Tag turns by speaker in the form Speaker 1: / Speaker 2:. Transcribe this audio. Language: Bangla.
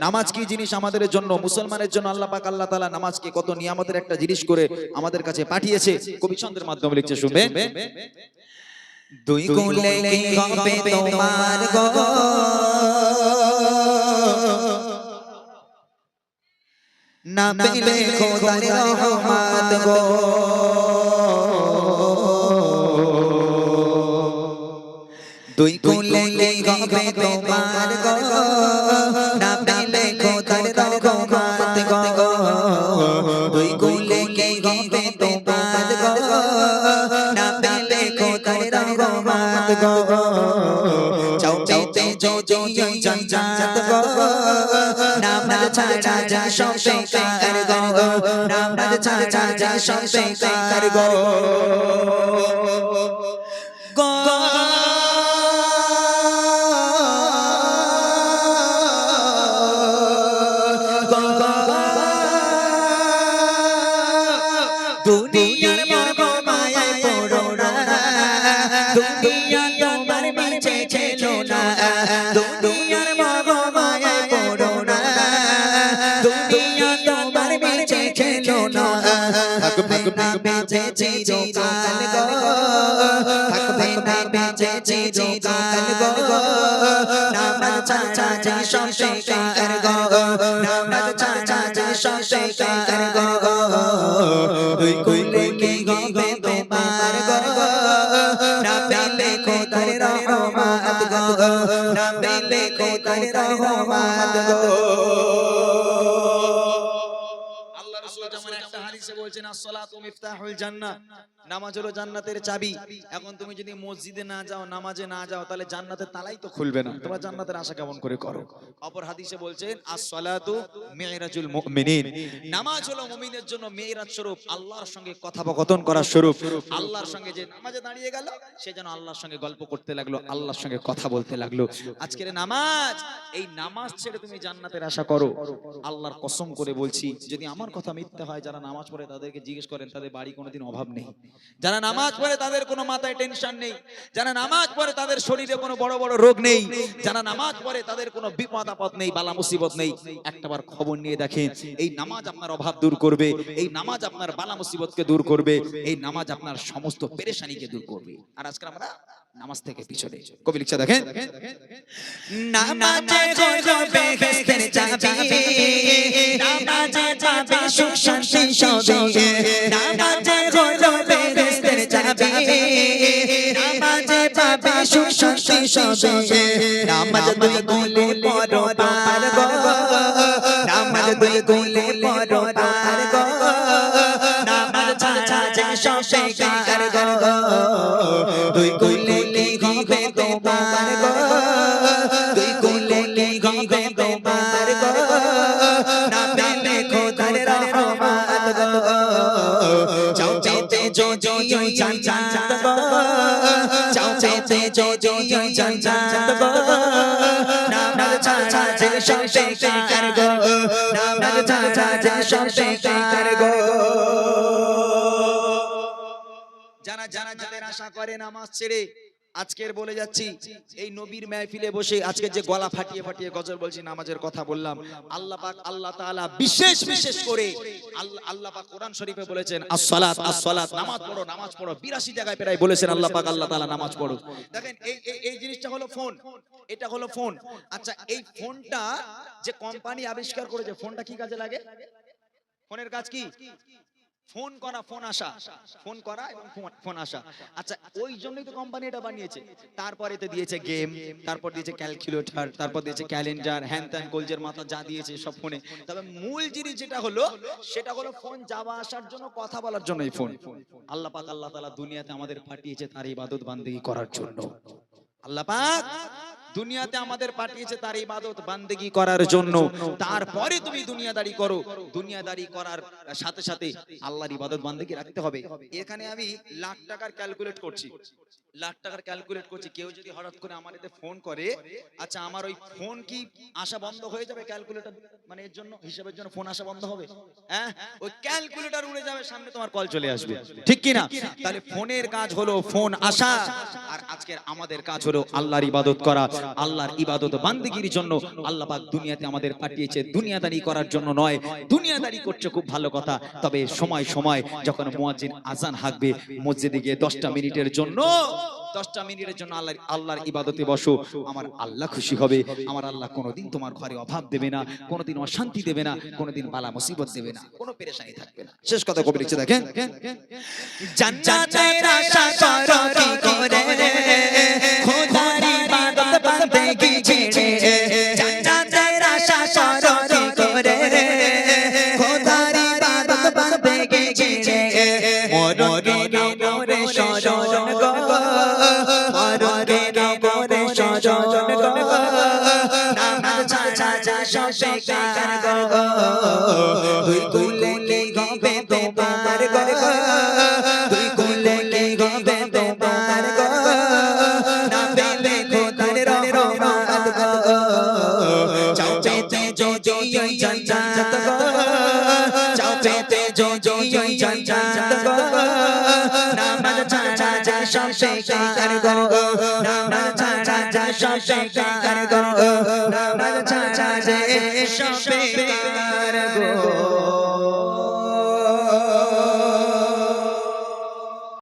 Speaker 1: নামাজ কি জিনিস আমাদের জন্য, মুসলমানের জন্য আল্লাহ পাক আল্লাহ তাআলা নামাজকে কত নিয়ামতের একটা জিনিস করে আমাদের কাছে পাঠিয়েছে। কবি ছন্দের মাধ্যমে লিখছে, শুনবেন।
Speaker 2: দুই কুলে কি হবে তোমার গো, না পেলে খোদার রহমত গো। দুই কুলে কি হবে তোমার গো, না পেলে খোদার রহমত গো। দুই কুলে কি হবে তোমার গো, না পেলে খোদার রহমত গো। চাইতে যদি জান্নাত গো, নামাজ ছাড়া যা সব বেকার গো, নামাজ ছাড়া যা সব বেকার গো। দুনিয়ার মোহ মায়ায় পড়ো না, দুনিয়া তোমার মিছে খেলো না। দুনিয়ার মোহ মায়ায় পড়ো না, দুনিয়া তোমার মিছে খেলো না। থাকবে না বেঁচে চিরকাল গো, থাকবে না বেঁচে চিরকাল গো। নামাজ ছাড়া যে সব বেকার গো, নামাজ ছাড়া যে সব বেকার গো। দুই কুলে কি হবে তোমার গো, না পেলে খোদার রহমত গো, না পেলে খোদার রহমত গো।
Speaker 1: আল্লাহ রাসূল যেমন একটা হাদিসে বলছেন, as-সালাতু মিফতাহুল জান্নাহ, নামাজ হলো জান্নাতের চাবি। এখন তুমি যদি মসজিদে না যাও, নামাজে না যাও, তাহলে জান্নাতের তালাই তো খুলবে না। তোমরা জান্নাতের আশা কেমন করে করো? অপর হাদিসে বলছেন, as-সালাতু মি'রাজুল মুমিনিন, নামাজ হলো মুমিনের জন্য মি'রাজ স্বরূপ, আল্লাহর সঙ্গে কথোপকথন করার স্বরূপ। আল্লাহর সঙ্গে যে নামাজে দাঁড়িয়ে গেল, সে যেন আল্লাহর সঙ্গে গল্প করতে লাগলো, আল্লাহর সঙ্গে কথা বলতে লাগলো। আজকের নামাজ, এই নামাজ ছেড়ে তুমি জান্নাতের আশা করো, আল্লাহর কসম করে বলছি, যদি আমার কথা মিথ্যা হয়, যারা নামাজ পড়ে তাদেরকে জিজ্ঞেস করেন, তাদের বাড়ি কোনোদিন অভাব নেই। যারা নামাজ পড়ে তাদের কোনো মাথায় টেনশন নেই। যারা নামাজ পড়ে তাদের শরীরে কোনো বড় বড় রোগ নেই। যারা নামাজ পড়ে তাদের কোনো বিপদ আপদ নেই, বালা মুসিবত নেই। একটাবার খবর নিয়ে দেখেন, এই নামাজ আপনার অভাব দূর করবে, এই নামাজ আপনার বালা মুসিবতকে দূর করবে, এই নামাজ আপনার সমস্ত পেরেশানিকে দূর করবে। আর আজকে আমরা নামাজ থেকে পিছনে। কবি লিখছে, দেখেন,
Speaker 2: নামাজে হলো বেহেশতের চাবি, নামাজে পাবে সুখ শান্তি সবে। নামাজে হলো বেহেশতের চাবি, নামাজে পাবে সুখ শান্তি সবে। নামাজ দুই কুলে পড়ো পার গো, নামাজ দুই কুলে পড়ো পার গো। নামাজ ছাড়া যে সব বেকার গো, দুই কুলে কি হবে তোমার গো, দুই কুলে কি হবে তোমার গো। না পেলে খোদার রহমত গো, চাও পেতে যদি জান্নাত গো, চাও পেতে যদি জান্নাত গো। নামাজ ছাড়া যে সব বেকার গো, নামাজ ছাড়া যে সব বেকার গো।
Speaker 1: যারা জান্নাতের আশা করে নামাজ ছেড়ে, আজকের বলে যাচ্ছি, এই নবীর মাহফিলে বসে আজকে যে গলা ফাটিয়ে ফাটিয়ে গজল বলছি, নামাজের কথা বললাম, আল্লাহ পাক আল্লাহ তাআলা বিশেষ বিশেষ করে আল্লাহ পাক কোরআন শরীফে বলেছেন, as-সালাত as-সালাত, নামাজ পড়ো নামাজ পড়ো। 82 জায়গায় প্রায় বলেছেন আল্লাহ পাক আল্লাহ তাআলা নামাজ পড়ো। দেখেন, এই জিনিসটা হলো ফোন, এটা হলো ফোন। আচ্ছা, এই ফোনটা যে কোম্পানি আবিষ্কার করেছে, ফোনটা কি কাজে লাগে? ফোনের কাজ কি? ফোন করা, ফোন আসা, ফোন করা এবং ফোন আসা। আচ্ছা, ওই জন্যই তো কোম্পানি এটা বানিয়েছে। তারপরে তো দিয়েছে গেম, তারপর দিয়েছে ক্যালকুলেটর, তারপর দিয়েছে ক্যালেন্ডার, হ্যান ত্যান কলজের মাথা যা দিয়েছে সব ফোনে। তবে মূল জিনিস যেটা হলো, সেটা হলো ফোন যাওয়া আসার জন্য, কথা বলার জন্য এই ফোন। আল্লাহ পাক আল্লাহ তাআলা দুনিয়াতে আমাদের পাঠিয়েছে তার ইবাদত বান্দেগি করার জন্য। আল্লাহ পাক দুনিয়াতে আমাদের পাঠিয়েছে তার ইবাদত বান্দেগি করার জন্য। তারপরে তুমি দুনিয়াদারি করো, দুনিয়াদারি করার সাথে সাথে আল্লাহর ইবাদত বান্দেগি রাখতে হবে। এখানে আমি লাখ টাকার ক্যালকুলেট করছি, লাখ টাকার ক্যালকুলেট করছি, কেউ যদি হঠাৎ করে আমার এতে ফোন করে, আচ্ছা আমার ওই ফোন কি আসা বন্ধ হয়ে যাবে? ক্যালকুলেটর মানে এর জন্য, হিসাবের জন্য ফোন আসা বন্ধ হবে? হ্যাঁ, ওই ক্যালকুলেটর উড়ে যাবে, সামনে তোমার কল চলে আসবে, ঠিক কি না? তাহলে ফোনের কাজ হলো ফোন আসা, আর আজকের আমাদের কাজ হলো আল্লাহর ইবাদত করা। আল্লাহর ইবাদত বান্দিগির জন্য আল্লাহ পাক দুনিয়াতে আমাদের পাঠিয়েছে, দুনিয়াদারি করার জন্য নয়। দুনিয়াদারি করছে খুব ভালো কথা, তবে সময় সময় যখন মুয়াজ্জিন আজান হাঁকবে, মসজিদে গিয়ে 10টা মিনিটের জন্য 10টা মিনিটের জন্য আল্লাহর ইবাদতে বসো, আমার আল্লাহ খুশি হবে। আমার আল্লাহ কোনোদিন তোমার ঘরে অভাব দেবে না, কোনোদিন অশান্তি দেবে না, কোনোদিন বালা মুসিবত দেবে না, কোনো পেরেশানি থাকবে না। শেষ কথা কবি লিখছে দেখেন,
Speaker 2: জান্নাতের আশা করো কি করে খোদার ইবাদত বান্দেগি ছেড়ে জান্নাতের আশা করো কি করে খোদার ইবাদত বান্দেগি ছেড়ে মরণে নবরে শরণ গো মরণে নবরে শরণ গো নামাজ ছাড়া সব বেকার গো দুই কুলে কি গবে তোমার গো দুই কুলে কি গবে তোমার গো না পেলে খোদার রহমত গো চাও পেতে যদি জান্নাত গো চাও পেতে যদি জান্নাত গো নামাজ ছাড়া সব বেকার গো নামাজ ছাড়া সব বেকার গো নামাজ ছাড়া সব বেকার